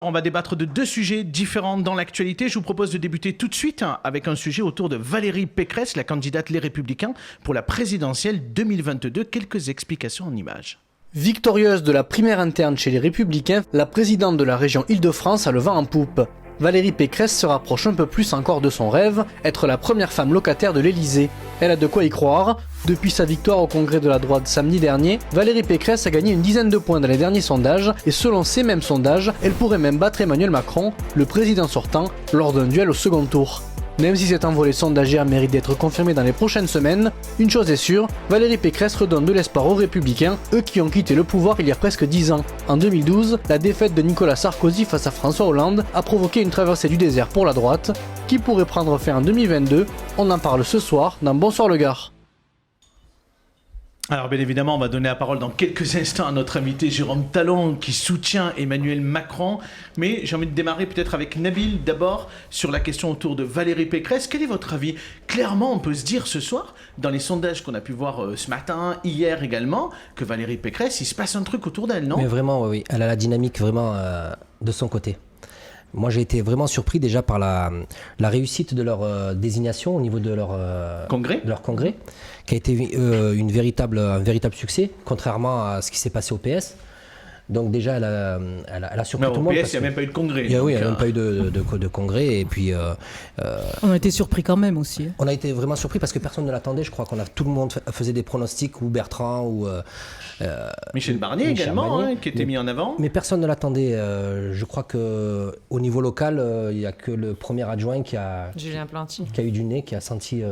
On va débattre de deux sujets différents dans l'actualité. Je vous propose de débuter tout de suite avec un sujet autour de Valérie Pécresse, la candidate Les Républicains pour la présidentielle 2022. Quelques explications en images. Victorieuse de la primaire interne chez les Républicains, la présidente de la région Île-de-France a le vent en poupe. Valérie Pécresse se rapproche un peu plus encore de son rêve, être la première femme locataire de l'Élysée. Elle a de quoi y croire. Depuis sa victoire au congrès de la droite samedi dernier, Valérie Pécresse a gagné une dizaine de points dans les derniers sondages et selon ces mêmes sondages, elle pourrait même battre Emmanuel Macron, le président sortant, lors d'un duel au second tour. Même si cet envolée sondagère mérite d'être confirmé dans les prochaines semaines, une chose est sûre, Valérie Pécresse redonne de l'espoir aux Républicains, eux qui ont quitté le pouvoir il y a presque 10 ans. En 2012, la défaite de Nicolas Sarkozy face à François Hollande a provoqué une traversée du désert pour la droite, qui pourrait prendre fin en 2022. On en parle ce soir dans Bonsoir le Gard. Alors bien évidemment, on va donner la parole dans quelques instants à notre invité Jérôme Talon qui soutient Emmanuel Macron. Mais j'ai envie de démarrer peut-être avec Nabil d'abord sur la question autour de Valérie Pécresse. Quel est votre avis ? Clairement, on peut se dire ce soir, dans les sondages qu'on a pu voir ce matin, hier également, que Valérie Pécresse, il se passe un truc autour d'elle, non ? Mais vraiment, oui. Elle a la dynamique vraiment de son côté. Moi, j'ai été vraiment surpris déjà par la réussite de leur désignation au niveau de leur congrès, qui a été un véritable succès, contrairement à ce qui s'est passé au PS. Donc déjà, elle a surpris tout le monde. Au PS, il n'y a même pas eu de congrès. Il n'y a même pas eu de congrès. Et puis, on a été surpris quand même aussi. On a été vraiment surpris parce que personne ne l'attendait. Je crois tout le monde faisait des pronostics, ou Bertrand, ou... Michel Barnier également, qui était mis en avant. Mais personne ne l'attendait. Je crois qu'au niveau local, il n'y a que le premier adjoint Julien Planty, qui a eu du nez, qui a senti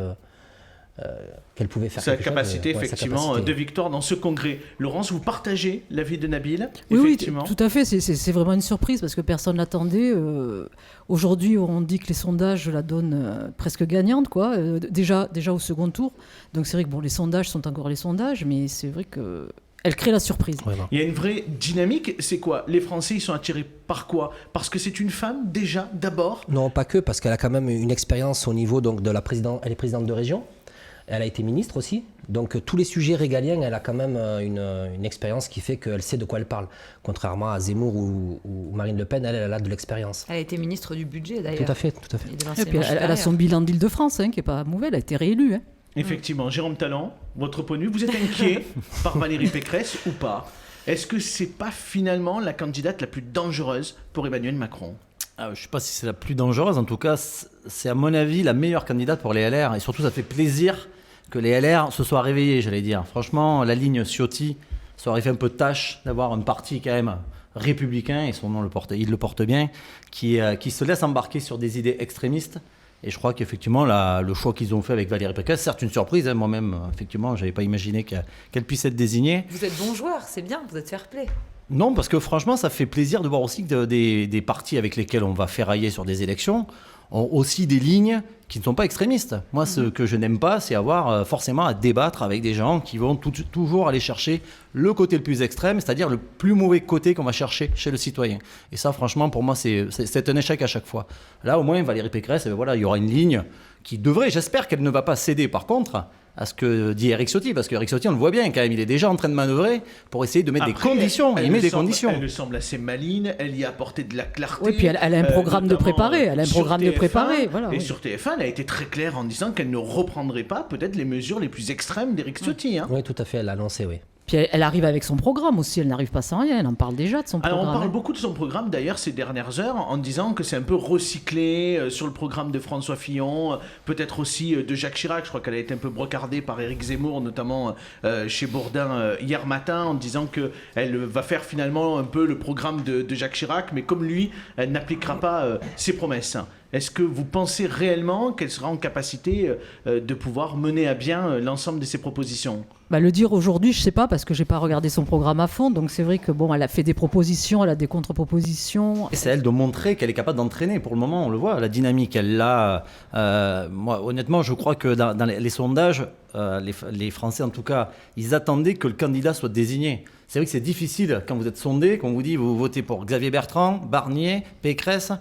qu'elle pouvait faire sa capacité, effectivement, de victoire dans ce congrès. Laurence, vous partagez l'avis de Nabil ? Oui, tout à fait. C'est vraiment une surprise parce que personne ne l'attendait. Aujourd'hui, on dit que les sondages la donnent presque gagnante, quoi. Déjà au second tour. Donc c'est vrai que les sondages sont encore les sondages, mais c'est vrai que... Elle crée la surprise. Vraiment. Il y a une vraie dynamique. C'est quoi ? Les Français, ils sont attirés par quoi ? Parce que c'est une femme, déjà, d'abord ? Non, pas que, parce qu'elle a quand même une expérience au niveau donc, de la présidente. Elle est présidente de région. Elle a été ministre aussi. Donc, tous les sujets régaliens, elle a quand même une expérience qui fait qu'elle sait de quoi elle parle. Contrairement à Zemmour ou Marine Le Pen, elle a de l'expérience. Elle a été ministre du budget, d'ailleurs. Tout à fait. Et puis, elle a son bilan d'Île-de-France, qui n'est pas mauvais. Elle a été réélue. Effectivement. Jérôme Talon, votre point de vue, vous êtes inquiet par Valérie Pécresse ou pas ? Est-ce que c'est pas finalement la candidate la plus dangereuse pour Emmanuel Macron ? Je ne sais pas si c'est la plus dangereuse. En tout cas, c'est à mon avis la meilleure candidate pour les LR. Et surtout, ça fait plaisir que les LR se soient réveillés, j'allais dire. Franchement, la ligne Ciotti, ça aurait fait un peu de tâche d'avoir un parti quand même républicain, et son nom il le porte bien, qui se laisse embarquer sur des idées extrémistes. Et je crois qu'effectivement, le choix qu'ils ont fait avec Valérie Pécresse, certes une surprise, moi-même, effectivement, je n'avais pas imaginé qu'elle puisse être désignée. Vous êtes bon joueur, c'est bien, vous êtes fair-play. Non, parce que franchement, ça fait plaisir de voir aussi que des partis avec lesquels on va ferrailler sur des élections ont aussi des lignes qui ne sont pas extrémistes. Moi, ce que je n'aime pas, c'est avoir forcément à débattre avec des gens qui vont toujours aller chercher le côté le plus extrême, c'est-à-dire le plus mauvais côté qu'on va chercher chez le citoyen. Et ça, franchement, pour moi, c'est un échec à chaque fois. Là, au moins, Valérie Pécresse, il y aura une ligne qui devrait, j'espère qu'elle ne va pas céder, par contre, à ce que dit Éric Ciotti, parce qu'Éric Ciotti, on le voit bien quand même, il est déjà en train de manœuvrer pour essayer de mettre des conditions. Il met des conditions. Elle me semble assez maligne, elle y a apporté de la clarté. Oui, puis elle a un programme de préparé. Voilà, et sur TF1, elle a été très claire en disant qu'elle ne reprendrait pas peut-être les mesures les plus extrêmes d'Éric Ciotti. Oui, tout à fait, elle l'a annoncé, oui. Puis elle arrive avec son programme aussi, elle n'arrive pas sans rien, elle en parle déjà de son programme. Alors on parle beaucoup de son programme d'ailleurs ces dernières heures en disant que c'est un peu recyclé sur le programme de François Fillon, peut-être aussi de Jacques Chirac. Je crois qu'elle a été un peu brocardée par Éric Zemmour, notamment chez Bourdin hier matin, en disant qu'elle va faire finalement un peu le programme de Jacques Chirac, mais comme lui, elle n'appliquera pas ses promesses. Est-ce que vous pensez réellement qu'elle sera en capacité de pouvoir mener à bien l'ensemble de ses propositions ? Le dire aujourd'hui, je ne sais pas, parce que je n'ai pas regardé son programme à fond. Donc c'est vrai que elle a fait des propositions, elle a des contre-propositions. Et c'est à elle de montrer qu'elle est capable d'entraîner. Pour le moment, on le voit, la dynamique, elle l'a. Moi, honnêtement, je crois que dans les sondages, les Français, en tout cas, ils attendaient que le candidat soit désigné. C'est vrai que c'est difficile quand vous êtes sondé, qu'on vous dit vous votez pour Xavier Bertrand, Barnier, Pécresse.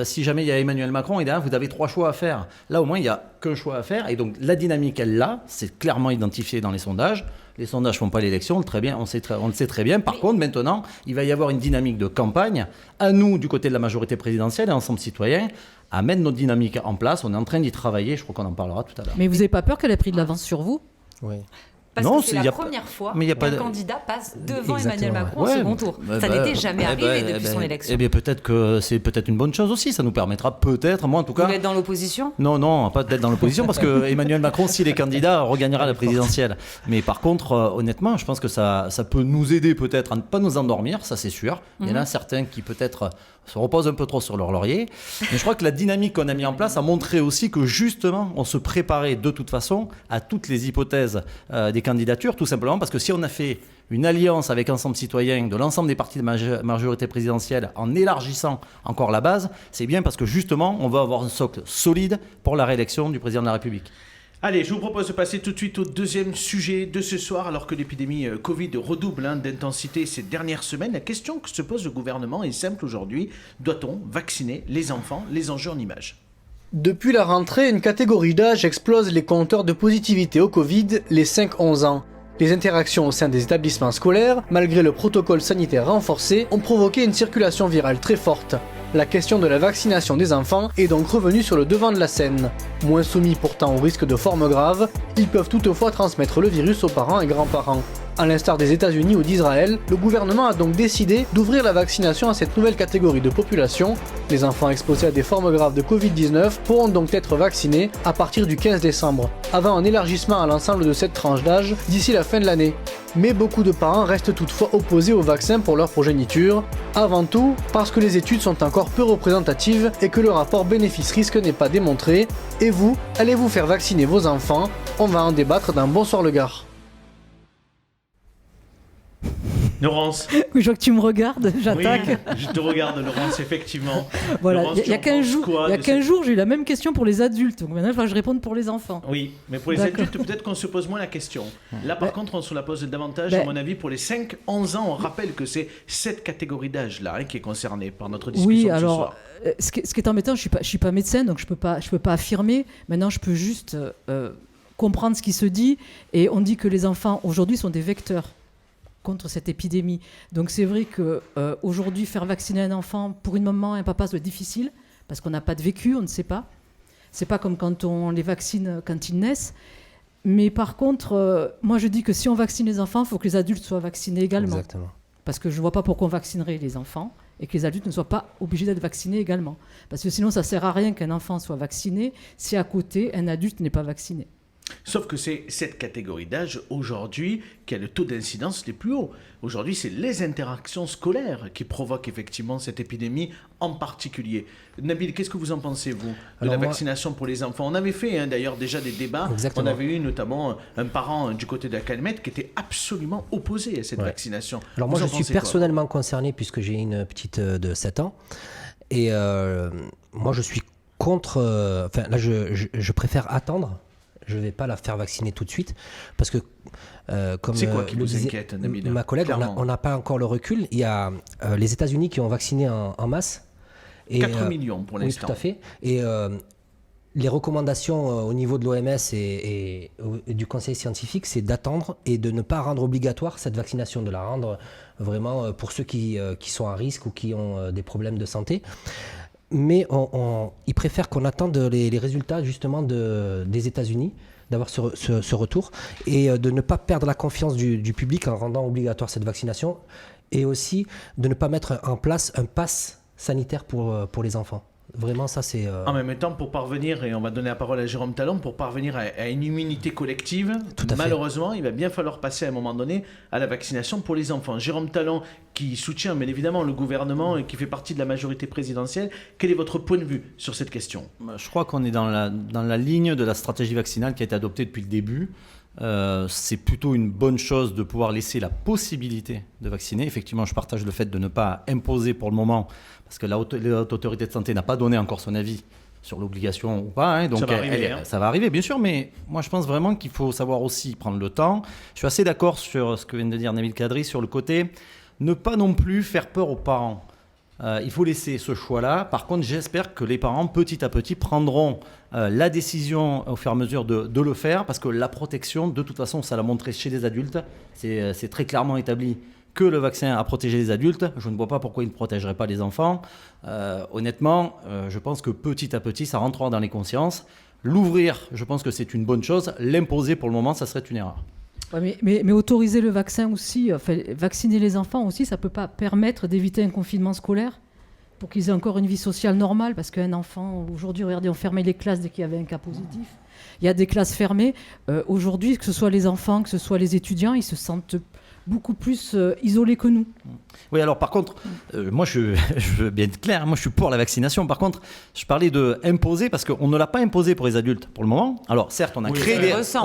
Si jamais il y a Emmanuel Macron, et derrière, vous avez 3 choix à faire. Là, au moins, il n'y a qu'un choix à faire. Et donc, la dynamique, elle l'a. C'est clairement identifié dans les sondages. Les sondages ne font pas l'élection, on le sait très bien. Par contre, maintenant, il va y avoir une dynamique de campagne. À nous, du côté de la majorité présidentielle et Ensemble Citoyen, à mettre notre dynamique en place. On est en train d'y travailler. Je crois qu'on en parlera tout à l'heure. Mais vous n'avez pas peur qu'elle ait pris de l'avance sur vous? Oui. Parce que c'est la première fois qu'un candidat passe devant Emmanuel Macron au second tour. Ça n'était jamais arrivé depuis son élection. Eh bien, peut-être que c'est peut-être une bonne chose aussi. Ça nous permettra peut-être, moi en tout cas... Vous êtes dans l'opposition ? Non, pas d'être dans l'opposition, parce que Emmanuel Macron, s'il est candidat, regagnera la présidentielle. Mais par contre, honnêtement, je pense que ça peut nous aider peut-être à ne pas nous endormir, ça c'est sûr. Il y en a certains qui peut-être se reposent un peu trop sur leur laurier. Mais je crois que la dynamique qu'on a mis en place a montré aussi que justement, on se préparait de toute façon à toutes les hypothèses des candidatures, tout simplement parce que si on a fait une alliance avec Ensemble Citoyen de l'ensemble des partis de majorité présidentielle en élargissant encore la base, c'est bien parce que justement, on va avoir un socle solide pour la réélection du président de la République. Allez, je vous propose de passer tout de suite au deuxième sujet de ce soir. Alors que l'épidémie Covid redouble d'intensité ces dernières semaines, la question que se pose le gouvernement est simple aujourd'hui. Doit-on vacciner les enfants? Les enjeux en images. Depuis la rentrée, une catégorie d'âge explose les compteurs de positivité au Covid, les 5-11 ans. Les interactions au sein des établissements scolaires, malgré le protocole sanitaire renforcé, ont provoqué une circulation virale très forte. La question de la vaccination des enfants est donc revenue sur le devant de la scène. Moins soumis pourtant au risque de formes graves, ils peuvent toutefois transmettre le virus aux parents et grands-parents. À l'instar des États-Unis ou d'Israël, le gouvernement a donc décidé d'ouvrir la vaccination à cette nouvelle catégorie de population. Les enfants exposés à des formes graves de Covid-19 pourront donc être vaccinés à partir du 15 décembre, avant un élargissement à l'ensemble de cette tranche d'âge d'ici la fin de l'année. Mais beaucoup de parents restent toutefois opposés au vaccin pour leur progéniture, avant tout parce que les études sont encore peu représentatives et que le rapport bénéfice-risque n'est pas démontré. Et vous, allez-vous faire vacciner vos enfants? On va en débattre dans Bonsoir le Gard. Laurence. Oui, je vois que tu me regardes, j'attaque. Oui, je te regarde, Laurence, effectivement. Voilà, Laurence, il y a 15 jours, j'ai eu la même question pour les adultes. Donc maintenant, il faut que je réponde pour les enfants. Oui, mais pour les adultes, peut-être qu'on se pose moins la question. Là, par contre, on se la pose davantage, à mon avis, pour les 5-11 ans. On rappelle que c'est cette catégorie d'âge-là qui est concernée par notre discussion de ce soir. Ce qui est embêtant, je suis pas médecin, donc je peux pas affirmer. Maintenant, je peux juste comprendre ce qui se dit. Et on dit que les enfants, aujourd'hui, sont des vecteurs contre cette épidémie. Donc c'est vrai qu'aujourd'hui, faire vacciner un enfant, pour une maman et un papa, c'est difficile, parce qu'on n'a pas de vécu, on ne sait pas. C'est pas comme quand on les vaccine quand ils naissent. Mais par contre, moi je dis que si on vaccine les enfants, il faut que les adultes soient vaccinés également. Exactement. Parce que je ne vois pas pourquoi on vaccinerait les enfants et que les adultes ne soient pas obligés d'être vaccinés également. Parce que sinon, ça ne sert à rien qu'un enfant soit vacciné si à côté, un adulte n'est pas vacciné. Sauf que c'est cette catégorie d'âge aujourd'hui qui a le taux d'incidence les plus hauts. Aujourd'hui, c'est les interactions scolaires qui provoquent effectivement cette épidémie en particulier. Nabil, qu'est-ce que vous en pensez, vous, de la vaccination pour les enfants? On avait fait d'ailleurs déjà des débats. Exactement. On avait eu notamment un parent du côté de la Calmette qui était absolument opposé à cette vaccination. Alors moi, je suis personnellement concerné puisque j'ai une petite de 7 ans. Et moi, je suis contre... là, je préfère attendre. Je ne vais pas la faire vacciner tout de suite parce que, comme c'est quoi qui vous inquiète, Nabil? Ma collègue, on n'a pas encore le recul. Il y a les États-Unis qui ont vacciné en masse. Et, 4 millions pour l'instant. Oui, tout à fait. Et les recommandations au niveau de l'OMS et du Conseil scientifique, c'est d'attendre et de ne pas rendre obligatoire cette vaccination, de la rendre vraiment pour ceux qui sont à risque ou qui ont des problèmes de santé. Mais ils préfèrent qu'on attende les résultats justement des États-Unis, d'avoir ce retour, et de ne pas perdre la confiance du public en rendant obligatoire cette vaccination, et aussi de ne pas mettre en place un pass sanitaire pour les enfants. Vraiment, ça c'est... En même temps, pour parvenir, et on va donner la parole à Jérôme Talon, pour parvenir à une immunité collective, malheureusement, il va bien falloir passer à un moment donné à la vaccination pour les enfants. Jérôme Talon, qui soutient bien évidemment le gouvernement et qui fait partie de la majorité présidentielle, quel est votre point de vue sur cette question? Je crois qu'on est dans la ligne de la stratégie vaccinale qui a été adoptée depuis le début. C'est plutôt une bonne chose de pouvoir laisser la possibilité de vacciner. Effectivement, je partage le fait de ne pas imposer pour le moment, parce que la haute autorité de santé n'a pas donné encore son avis sur l'obligation ou pas. Donc ça va arriver, bien sûr, mais moi je pense vraiment qu'il faut savoir aussi prendre le temps. Je suis assez d'accord sur ce que vient de dire Nabil Kadri sur le côté ne pas non plus faire peur aux parents. Il faut laisser ce choix-là. Par contre, j'espère que les parents, petit à petit, prendront la décision au fur et à mesure de le faire, parce que la protection, de toute façon, ça l'a montré chez les adultes. C'est très clairement établi que le vaccin a protégé les adultes. Je ne vois pas pourquoi il ne protégerait pas les enfants. Honnêtement, je pense que petit à petit, ça rentrera dans les consciences. L'ouvrir, je pense que c'est une bonne chose. L'imposer, pour le moment, ça serait une erreur. Ouais, mais autoriser le vaccin aussi, vacciner les enfants aussi, ça ne peut pas permettre d'éviter un confinement scolaire pour qu'ils aient encore une vie sociale normale, parce qu'un enfant, aujourd'hui, regardez, on fermait les classes dès qu'il y avait un cas positif. Il y a des classes fermées. Aujourd'hui, que ce soit les enfants, que ce soit les étudiants, ils se sentent beaucoup plus isolés que nous. Oui, alors par contre, moi je veux bien être clair, moi je suis pour la vaccination. Par contre, je parlais de imposer parce qu'on ne l'a pas imposé pour les adultes pour le moment. Alors certes, on a créé des... C'est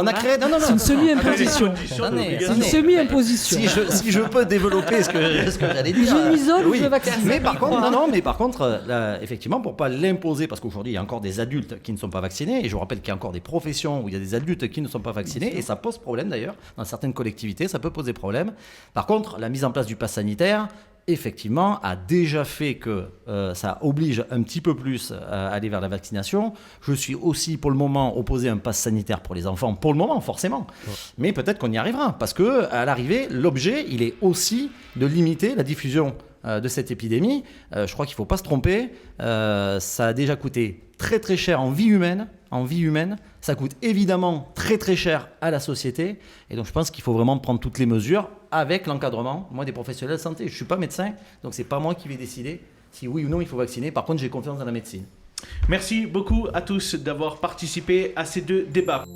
une semi-imposition. C'est une semi-imposition. Si je peux développer ce que j'allais dire. Je m'isole ou je vaccine. Mais par contre, effectivement, pour ne pas l'imposer, parce qu'aujourd'hui il y a encore des adultes qui ne sont pas vaccinés, et je vous rappelle qu'il y a encore des professions où il y a des adultes qui ne sont pas vaccinés, et ça pose problème d'ailleurs, dans certaines collectivités, ça peut poser problème. Par contre, la mise en place du pass sanitaire, effectivement, a déjà fait que ça oblige un petit peu plus à aller vers la vaccination. Je suis aussi, pour le moment, opposé à un pass sanitaire pour les enfants, pour le moment, forcément. Ouais. Mais peut-être qu'on y arrivera, parce qu'à l'arrivée, l'objet, il est aussi de limiter la diffusion de cette épidémie. Je crois qu'il ne faut pas se tromper. Ça a déjà coûté très très cher en vie humaine. Ça coûte évidemment très très cher à la société, et donc je pense qu'il faut vraiment prendre toutes les mesures avec l'encadrement, moi, des professionnels de santé. Je ne suis pas médecin, donc c'est pas moi qui vais décider si oui ou non il faut vacciner. Par contre, j'ai confiance dans la médecine. Merci beaucoup à tous d'avoir participé à ces deux débats.